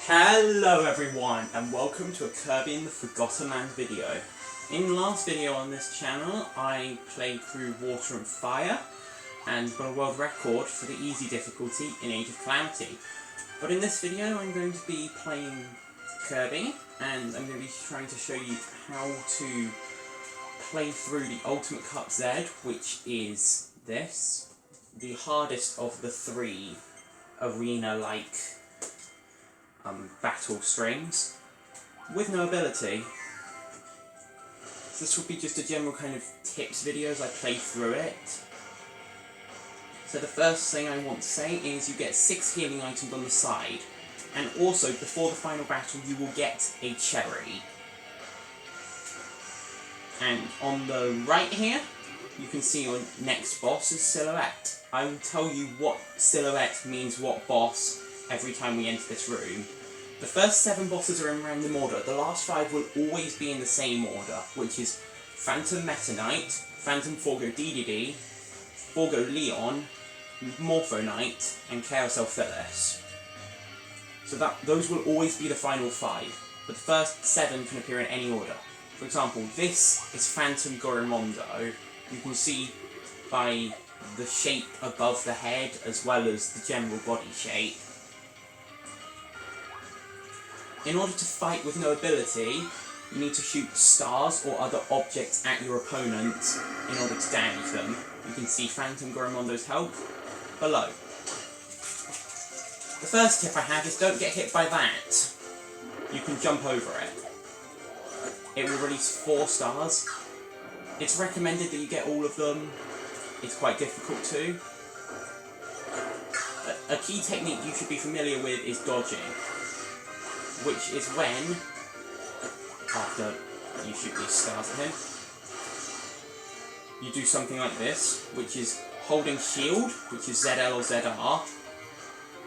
Hello everyone and welcome to a Kirby in the Forgotten Land video. In the last video on this channel I played through Water and Fire and got a world record for the easy difficulty in Age of Calamity. But in this video I'm going to be playing Kirby and I'm going to be trying to show you how to play through the Ultimate Cup Z, which is this, the hardest of the three arena-like battle strings, with no ability. So this will be just a general kind of tips video as I play through it. So the first thing I want to say is you get 6 healing items on the side, and also before the final battle you will get a cherry. And on the right here you can see your next boss's silhouette. I will tell you what silhouette means what boss every time we enter this room. The first 7 bosses are in random order. The last 5 will always be in the same order, which is Phantom Meta Knight, Phantom Forgo Dedede, Forgo Leon, Morpho Knight, and Carousel Phyllis. So those will always be the final 5, but the first 7 can appear in any order. For example, this is Phantom Gorimondo. You can see by the shape above the head as well as the general body shape. In order to fight with no ability, you need to shoot stars or other objects at your opponent in order to damage them. You can see Phantom Gorimondo's health below. The first tip I have is don't get hit by that. You can jump over it. It will release 4 stars. It's recommended that you get all of them. It's quite difficult too. A key technique you should be familiar with is dodging, which is when, after you shoot these stars at him, you do something like this, which is holding shield, which is ZL or ZR,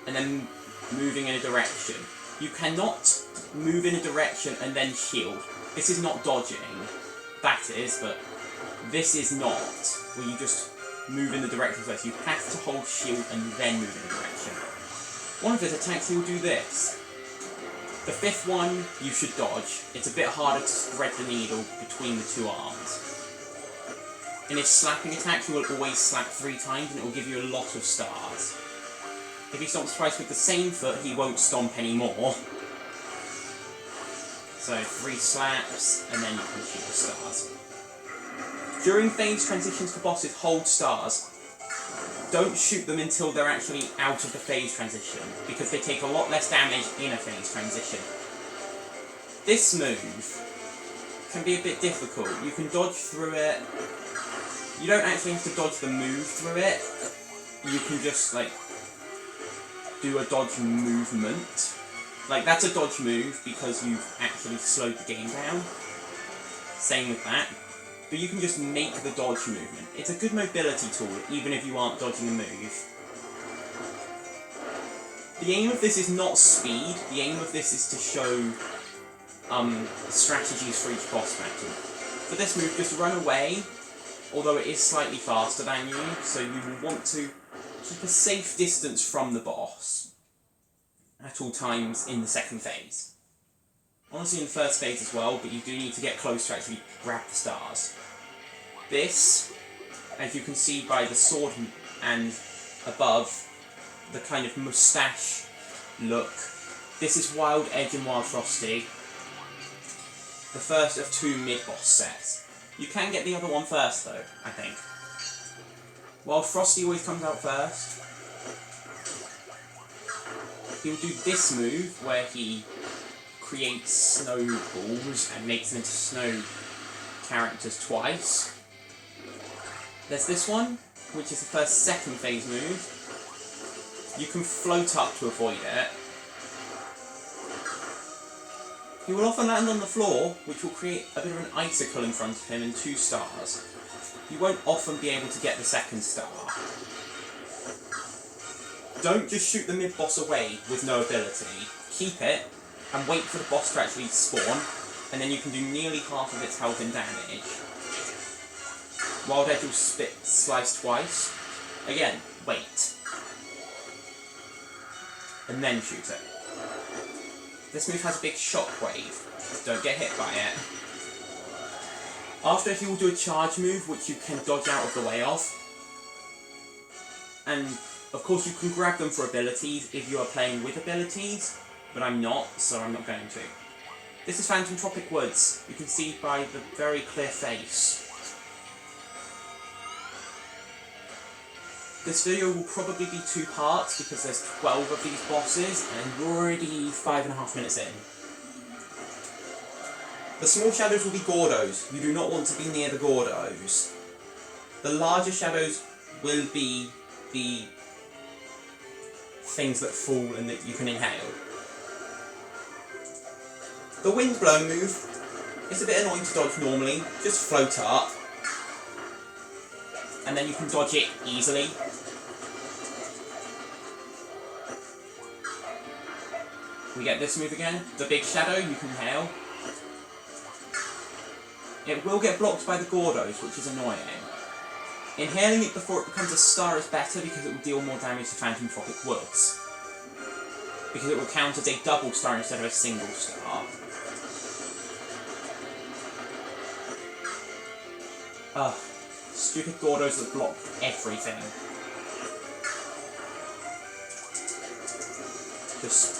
and then moving in a direction. You cannot move in a direction and then shield. This is not dodging. That is, but this is not, where you just move in the direction first. You have to hold shield and then move in a direction. One of his attacks, he will do this. The 5th one, you should dodge. It's a bit harder to thread the needle between the 2 arms. In his slapping attack, he will always slap 3 times and it will give you a lot of stars. If he stomps twice with the same foot, he won't stomp anymore. So 3 slaps, and then you can shoot the stars. During phase transitions for bosses, hold stars. Don't shoot them until they're actually out of the phase transition, because they take a lot less damage in a phase transition. This move can be a bit difficult. You can dodge through it. You don't actually have to dodge the move through it. You can just, like, do a dodge movement. Like, that's a dodge move because you've actually slowed the game down. Same with that. But you can just make the dodge movement. It's a good mobility tool, even if you aren't dodging a move. The aim of this is not speed, the aim of this is to show strategies for each boss battle. For this move, just run away, although it is slightly faster than you, so you will want to keep a safe distance from the boss at all times in the 2nd phase. Honestly in the 1st phase as well, but you do need to get close to actually grab the stars. This, as you can see by the sword and above, the kind of moustache look, this is Wild Edge and Wild Frosty, the first of 2 mid-boss sets. You can get the other one first though, I think. Wild Frosty always comes out first. He'll do this move where he creates snowballs and makes them into snow characters twice. There's this one, which is the first 2nd phase move. You can float up to avoid it. He will often land on the floor, which will create a bit of an icicle in front of him and 2 stars. You won't often be able to get the 2nd star. Don't just shoot the mid-boss away with no ability. Keep it, and wait for the boss to actually spawn, and then you can do nearly half of its health and damage. Wild Edge will slice twice. Again, wait. And then shoot it. This move has a big shockwave. Don't get hit by it. After, he will do a charge move, which you can dodge out of the way of. And, of course, you can grab them for abilities if you are playing with abilities, but I'm not, so I'm not going to. This is Phantom Tropic Woods. You can see by the very clear face. This video will probably be 2 parts because there's 12 of these bosses and we're already 5.5 minutes in. The small shadows will be Gordos. You do not want to be near the Gordos. The larger shadows will be the things that fall and that you can inhale. The wind blow move is a bit annoying to dodge normally. Just float up. And then you can dodge it easily. We get this move again. The big shadow you can inhale. It will get blocked by the Gordos, which is annoying. Inhaling it before it becomes a star is better because it will deal more damage to Phantom Tropic Woods. Because it will count as a double star instead of a single star. Ugh. Stupid Gordos that block everything. Just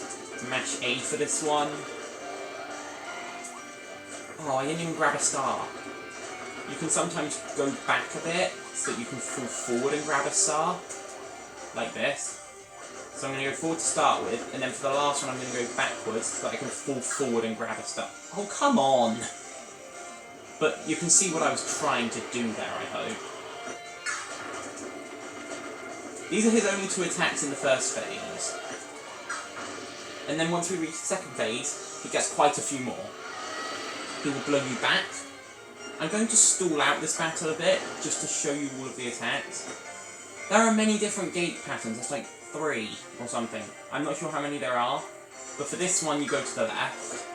mash A for this one. Oh, I didn't even grab a star. You can sometimes go back a bit so that you can fall forward and grab a star. Like this. So I'm going to go forward to start with, and then for the last one I'm going to go backwards so that I can fall forward and grab a star. Oh, come on! But you can see what I was trying to do there, I hope. These are his only 2 attacks in the first phase. And then once we reach the second phase, he gets quite a few more. He will blow you back. I'm going to stall out this battle a bit, just to show you all of the attacks. There are many different gate patterns, there's like 3 or something. I'm not sure how many there are, but for this one you go to the left.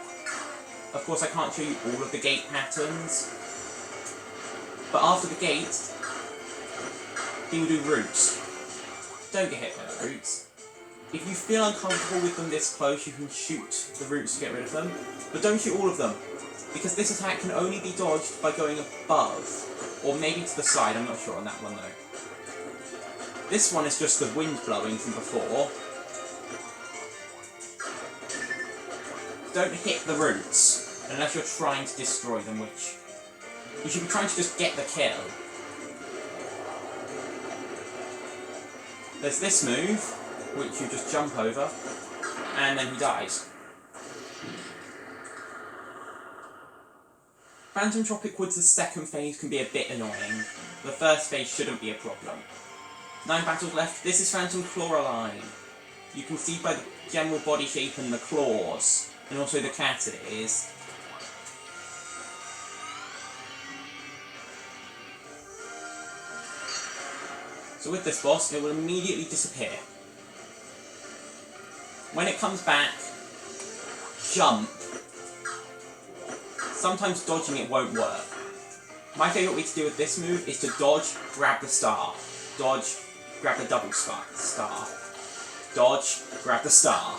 Of course I can't show you all of the gate patterns, but after the gate, he will do roots. Don't get hit by the roots. If you feel uncomfortable with them this close, you can shoot the roots to get rid of them, but don't shoot all of them, because this attack can only be dodged by going above, or maybe to the side, I'm not sure on that one though. This one is just the wind blowing from before. Don't hit the roots, unless you're trying to destroy them, which you should be trying to just get the kill. There's this move, which you just jump over, and then he dies. Phantom Tropic Woods' second phase can be a bit annoying. The first phase shouldn't be a problem. 9 battles left. This is Phantom Clawroline. You can see by the general body shape and the claws, and also the cat it is. So with this boss, it will immediately disappear. When it comes back, jump. Sometimes dodging it won't work. My favourite way to deal with this move is to dodge, grab the star. Dodge, grab the double star. Dodge, grab the star.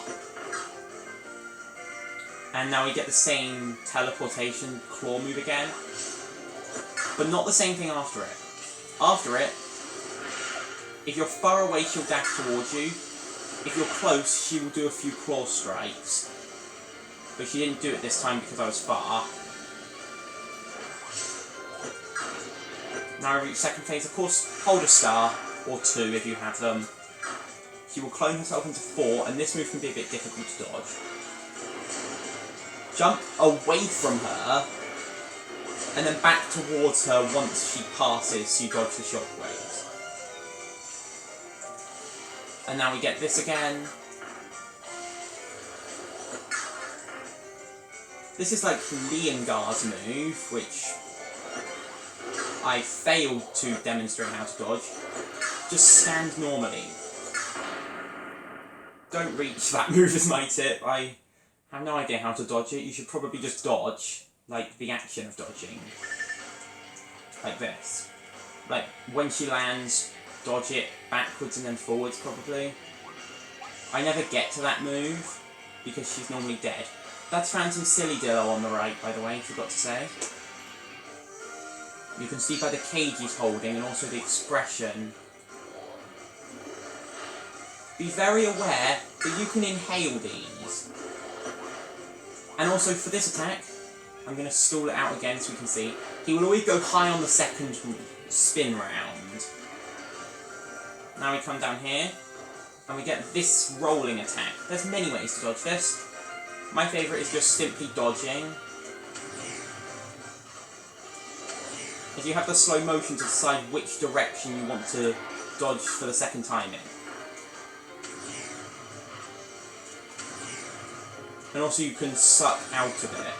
And now we get the same teleportation claw move again. But not the same thing after it. After it, if you're far away, she'll dash towards you. If you're close, she will do a few claw strikes. But she didn't do it this time because I was far. Now I reach second phase. Of course, hold a star, or 2 if you have them. She will clone herself into 4, and this move can be a bit difficult to dodge. Jump away from her, and then back towards her once she passes, so you dodge the shockwaves. And now we get this again. This is like Leongar's move, which I failed to demonstrate how to dodge. Just stand normally. Don't reach that move is my tip. I have no idea how to dodge it. You should probably just dodge, like the action of dodging. Like this. Like when she lands, dodge it backwards and then forwards probably. I never get to that move. because she's normally dead. That's Phantom Sillydillo on the right, by the way, forgot to say. You can see by the cage he's holding and also the expression. Be very aware that you can inhale these. And also for this attack, I'm going to stall it out again so we can see. He will always go high on the second spin round. Now we come down here, and we get this rolling attack. There's many ways to dodge this. My favourite is just simply dodging. If you have the slow motion to decide which direction you want to dodge for the second time in. And also you can suck out of it.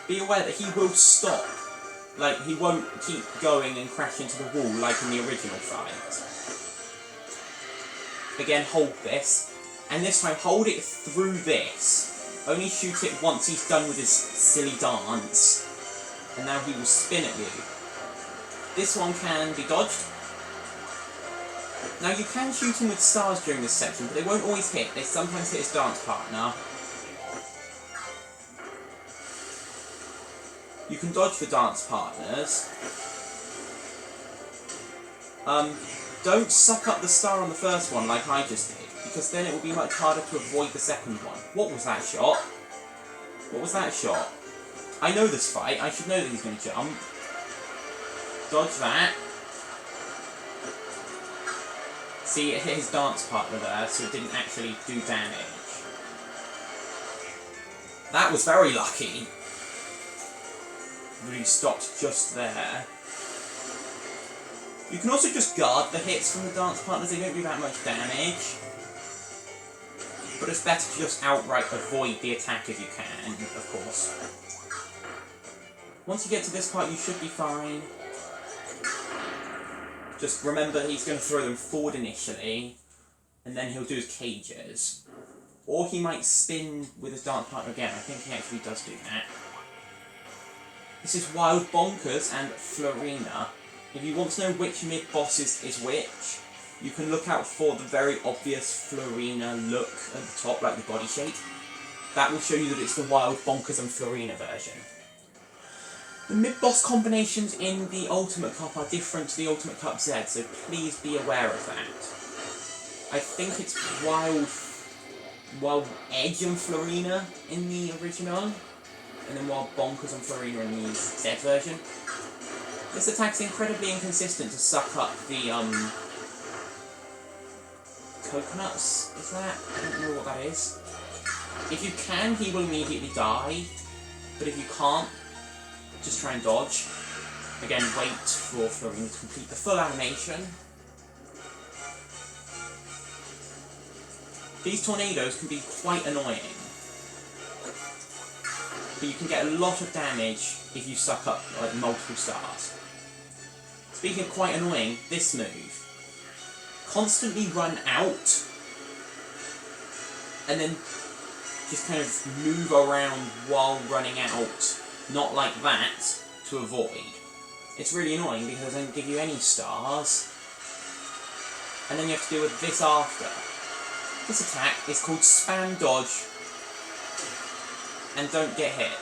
Be aware that he will stop. Like, he won't keep going and crash into the wall like in the original fight. Again, hold this. And this time, hold it through this. Only shoot it once he's done with his silly dance. And now he will spin at you. This one can be dodged. Now you can shoot him with stars during this section, but they won't always hit. They sometimes hit his dance partner. You can dodge the dance partners. Don't suck up the star on the first one like I just did, because then it will be much harder to avoid the second one. What was that shot? What was that shot? I know this fight, I should know that he's going to jump. Dodge that. See, it hit his dance partner there, so it didn't actually do damage. That was very lucky. Really stopped just there. You can also just guard the hits from the dance partners, they don't do that much damage. But it's better to just outright avoid the attack if you can, of course. Once you get to this part, you should be fine. Just remember he's going to throw them forward initially, and then he'll do his cages. Or he might spin with his dance partner again. I think he actually does do that. This is Wild Bonkers and Fleurina. If you want to know which mid-bosses is which, you can look out for the very obvious Fleurina look at the top, like the body shape. That will show you that it's the Wild Bonkers and Fleurina version. The mid-boss combinations in the Ultimate Cup are different to the Ultimate Cup Z, so please be aware of that. I think it's Wild Edge and Fleurina in the original, and then Wild Bonkers and Fleurina in the Z version. This attack's incredibly inconsistent to suck up the, coconuts, is that? I don't know what that is. If you can, he will immediately die, but if you can't, just try and dodge. Again, wait for Fleurina to complete the full animation. These tornadoes can be quite annoying, but you can get a lot of damage if you suck up like multiple stars. Speaking of quite annoying, this move. Constantly run out, and then just kind of move around while running out, not like that, to avoid. It's really annoying because it doesn't give you any stars, and then you have to deal with this after. This attack is called Spam Dodge, and don't get hit.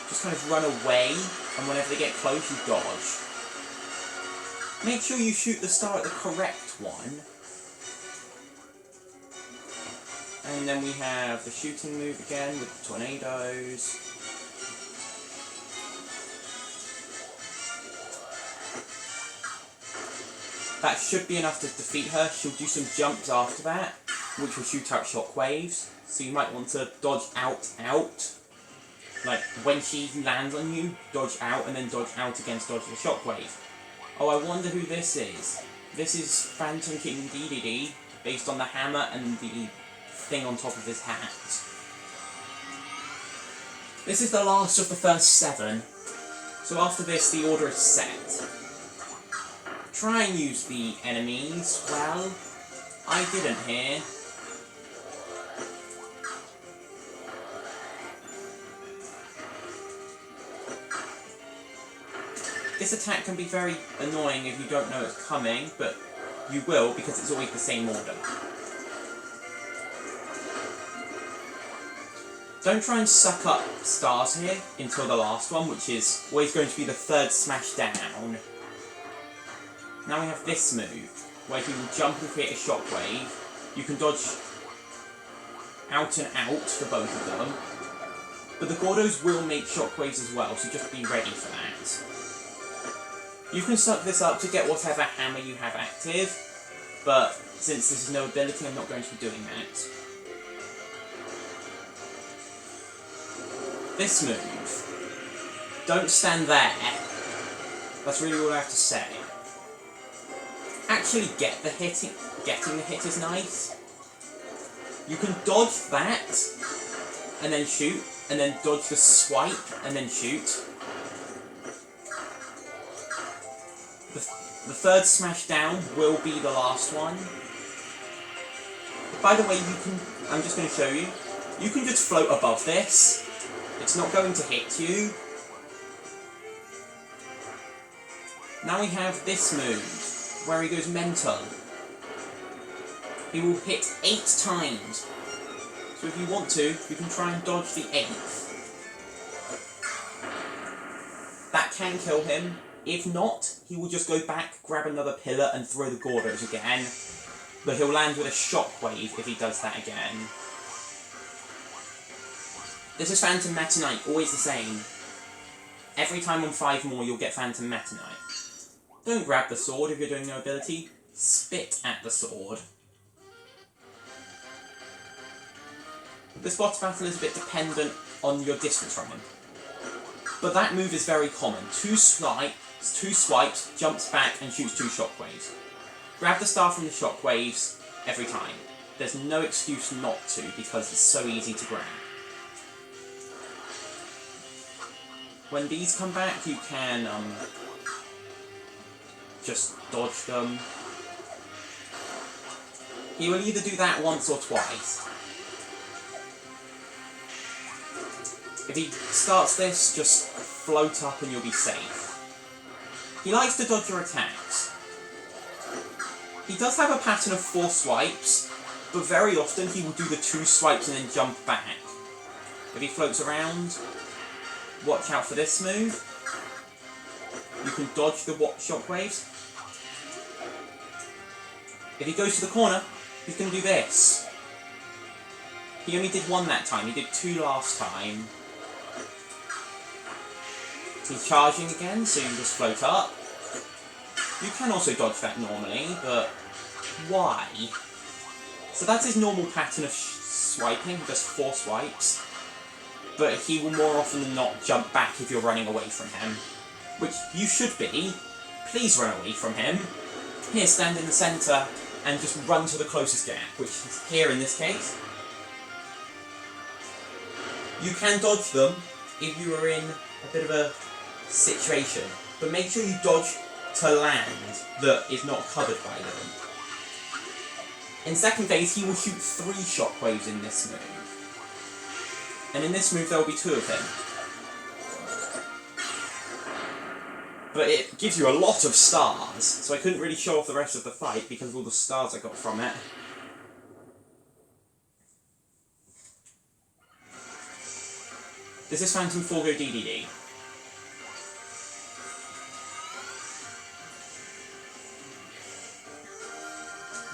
Just kind of run away, and whenever they get close, you dodge. Make sure you shoot the star at the correct one. And then we have the shooting move again with the tornadoes. That should be enough to defeat her. She'll do some jumps after that, which will shoot out shockwaves. So you might want to dodge out. Like, when she lands on you, dodge out, and then dodge out again to dodge the shockwave. Oh, I wonder who this is. This is Phantom King Dedede, based on the hammer and the thing on top of his hat. This is the last of the first 7. So after this, the order is set. Try and use the enemies well. I didn't here. This attack can be very annoying if you don't know it's coming, but you will, because it's always the same order. Don't try and suck up stars here until the last one, which is always going to be the third smash down. Now we have this move, where you can jump and create a shockwave. You can dodge out and out for both of them. But the Gordos will make shockwaves as well, so just be ready for that. You can suck this up to get whatever hammer you have active, but since this is no ability, I'm not going to be doing that. This move, don't stand there. That's really all I have to say. Actually getting the hit is nice. You can dodge that, and then shoot, and then dodge the swipe, and then shoot. The third smash down will be the last one. By the way, I'm just going to show you, you can just float above this. It's not going to hit you. Now we have this move, where he goes mental. He will hit 8 times. So if you want to, you can try and dodge the 8th. That can kill him. If not, he will just go back, grab another pillar, and throw the Gordos again. But he'll land with a shockwave if he does that again. This is Phantom Meta Knight, always the same. Every time on 5 more, you'll get Phantom Meta Knight. Don't grab the sword if you're doing no ability. Spit at the sword. This boss battle is a bit dependent on your distance from him. But that move is very common. 2 swipes, jumps back and shoots 2 shockwaves. Grab the star from the shockwaves every time. There's no excuse not to because it's so easy to grab. When these come back, you can just dodge them. He will either do that once or twice. If he starts this, just float up and you'll be safe. He likes to dodge your attacks. He does have a pattern of 4 swipes, but very often he will do the 2 swipes and then jump back. If he floats around, watch out for this move. You can dodge the shockwaves. If he goes to the corner, he's going to do this. He only did 1 that time, he did 2 last time. He's charging again, so you just float up. You can also dodge that normally, but why? So that's his normal pattern of swiping, just 4 swipes. But he will more often than not jump back if you're running away from him. Which you should be. Please run away from him. Here, stand in the centre and just run to the closest gap, which is here in this case. You can dodge them if you are in a bit of a situation, but make sure you dodge to land that is not covered by them. In second phase, he will shoot 3 shockwaves in this move. And in this move there will be 2 of him. But it gives you a lot of stars, so I couldn't really show off the rest of the fight because of all the stars I got from it. This is Phantom Forgo Dedede.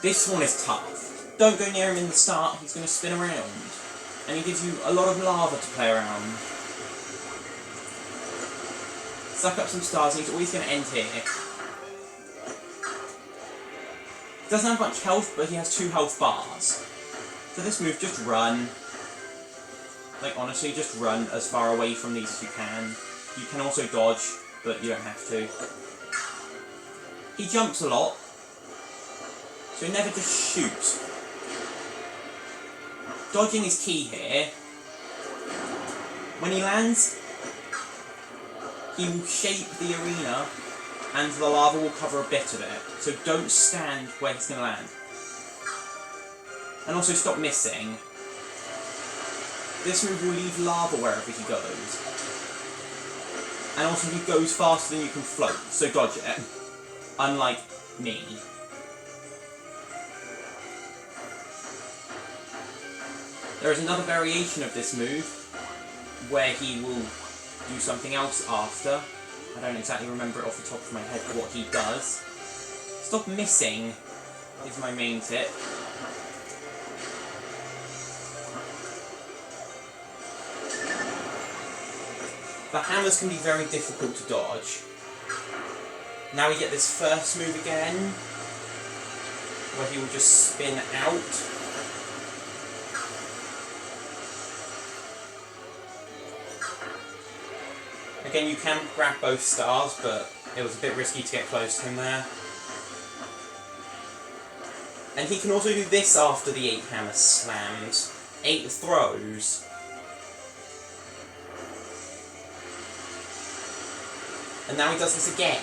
This one is tough. Don't go near him in the start, he's going to spin around. And he gives you a lot of lava to play around. Suck up some stars and he's always going to end here. Doesn't have much health, but he has 2 health bars. So this move, just run. Like honestly, just run as far away from these as you can. You can also dodge, but you don't have to. He jumps a lot, so never just shoot. Dodging is key here. When he lands, he will shape the arena and the lava will cover a bit of it. So don't stand where he's going to land. And also stop missing. This move will leave lava wherever he goes. And also he goes faster than you can float, so dodge it. Unlike me. There is another variation of this move where he will do something else after. I don't exactly remember it off the top of my head what he does. Stop missing is my main tip. The hammers can be very difficult to dodge. Now we get this first move again, where he will just spin out. Again, you can grab both stars, but it was a bit risky to get close to him there. And he can also do this after the 8 hammer slams. 8 throws. And now he does this again.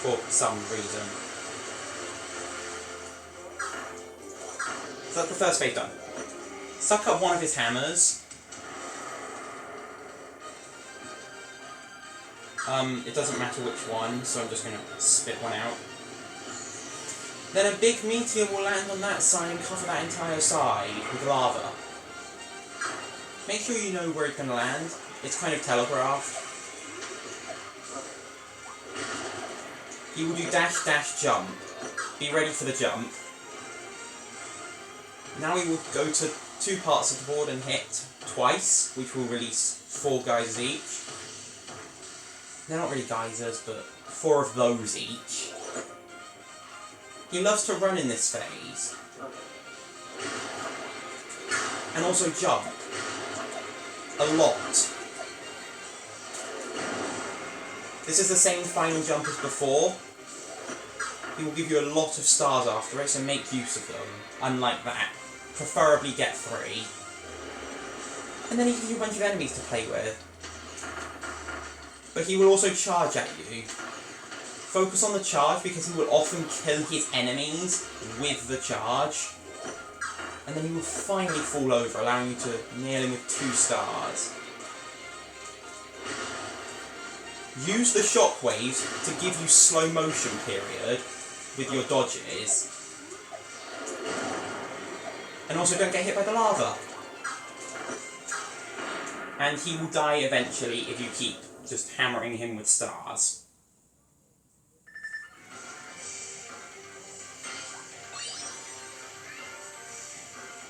For some reason. So that's the first phase done. Suck up one of his hammers. It doesn't matter which one, so I'm just going to spit one out. Then a big meteor will land on that side and cover that entire side with lava. Make sure you know where it's going to land. It's kind of telegraphed. He will do dash, dash, jump. Be ready for the jump. Now he will go to 2 parts of the board and hit twice, which will release 4 geysers each. They're not really geysers, but 4 of those each. He loves to run in this phase. And also jump. A lot. This is the same final jump as before. He will give you a lot of stars after it, so make use of them. Unlike that. Preferably get 3. And then he gives you a bunch of enemies to play with. But he will also charge at you. Focus on the charge because he will often kill his enemies with the charge. And then he will finally fall over, allowing you to nail him with 2 stars. Use the shockwaves to give you slow motion period with your dodges. And also don't get hit by the lava. And he will die eventually if you keep just hammering him with stars.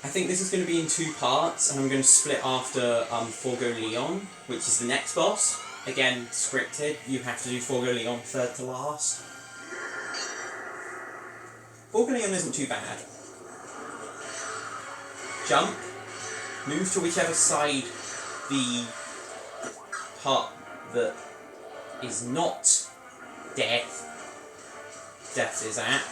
I think this is going to be in 2 parts, and I'm going to split after Forgo Leon, which is the next boss. Again, scripted, you have to do Forgo Leon 3rd to last. Forgo Leon isn't too bad. Jump, move to whichever side the part that is not death is at.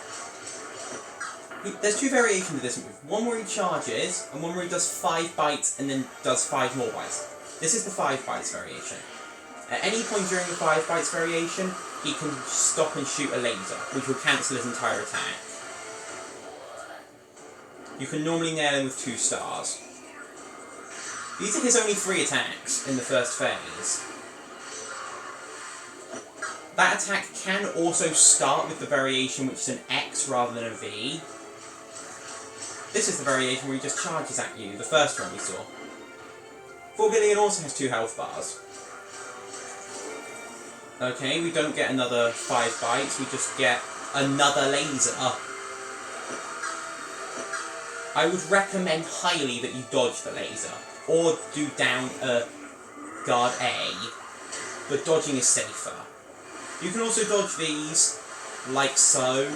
There's 2 variations of this move. One where he charges, and one where he does 5 bites and then does 5 more bites. This is the 5 bites variation. At any point during the 5 bites variation, he can stop and shoot a laser, which will cancel his entire attack. You can normally nail him with 2 stars. These are his only 3 attacks in the first phase. That attack can also start with the variation which is an X rather than a V. This is the variation where he just charges at you, the first one we saw. Forgo Leon also has 2 health bars. Okay, we don't get another 5 bites, we just get another laser. I would recommend highly that you dodge the laser, or do down guard A, but dodging is safer. You can also dodge these, like so,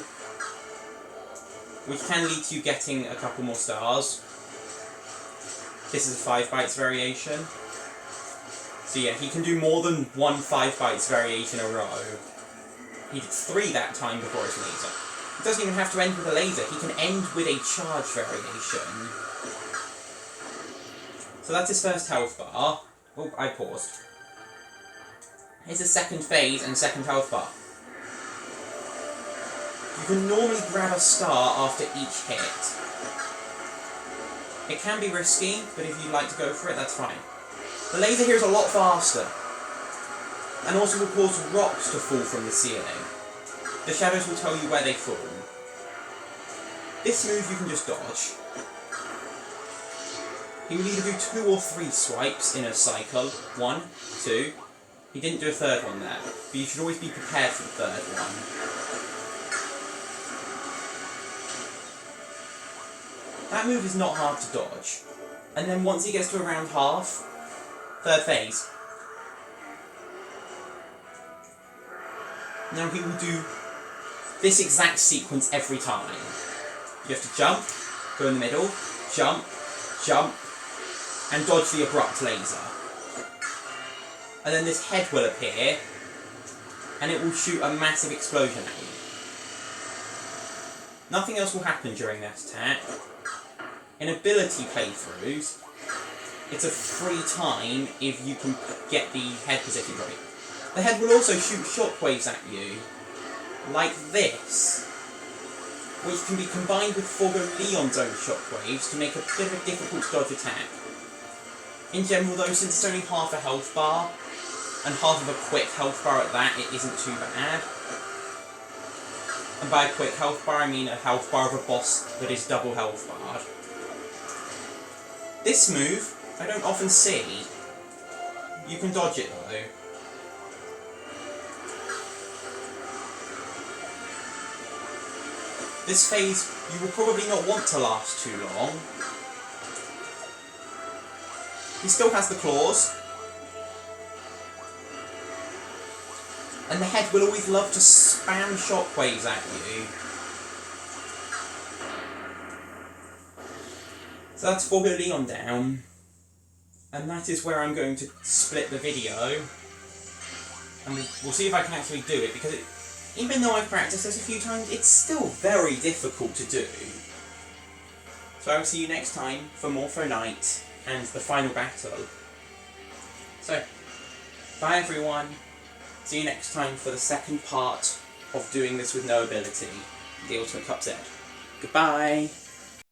which can lead to you getting a couple more stars. This is a 5 bites variation. So yeah, he can do more than 1 5 bites variation in a row. He did 3 that time before his laser. He doesn't even have to end with a laser, he can end with a charge variation. So that's his first health bar. Oh, I paused. Here's the second phase and second health bar. You can normally grab a star after each hit. It can be risky, but if you'd like to go for it, that's fine. The laser here is a lot faster, and also will cause rocks to fall from the ceiling. The shadows will tell you where they fall. This move you can just dodge. He will either do 2 or 3 swipes in a cycle. 1, 2. He didn't do a third one there, but you should always be prepared for the third one. That move is not hard to dodge. And then once he gets to around half, third phase. Now he will do this exact sequence every time. You have to jump, go in the middle, jump, jump, and dodge the abrupt laser. And then this head will appear, and it will shoot a massive explosion at you. Nothing else will happen during that attack. In ability playthroughs, it's a free time if you can get the head position right. The head will also shoot shockwaves at you, like this, which can be combined with Forgo Leon's own shockwaves to make a bit of a difficult to dodge attack. In general though, since it's only half a health bar, and half of a quick health bar at that, it isn't too bad. And by a quick health bar, I mean a health bar of a boss that is double health barred. This move, I don't often see. You can dodge it though. This phase, you will probably not want to last too long. He still has the claws. And the head will always love to spam shockwaves at you. So that's Forgo Leon down. And that is where I'm going to split the video. And we'll see if I can actually do it, because even though I've practiced this a few times, it's still very difficult to do. So I will see you next time for more for Night and the final battle. So, bye everyone. See you next time for the second part of doing this with no ability, the Ultimate Cup Z. Goodbye!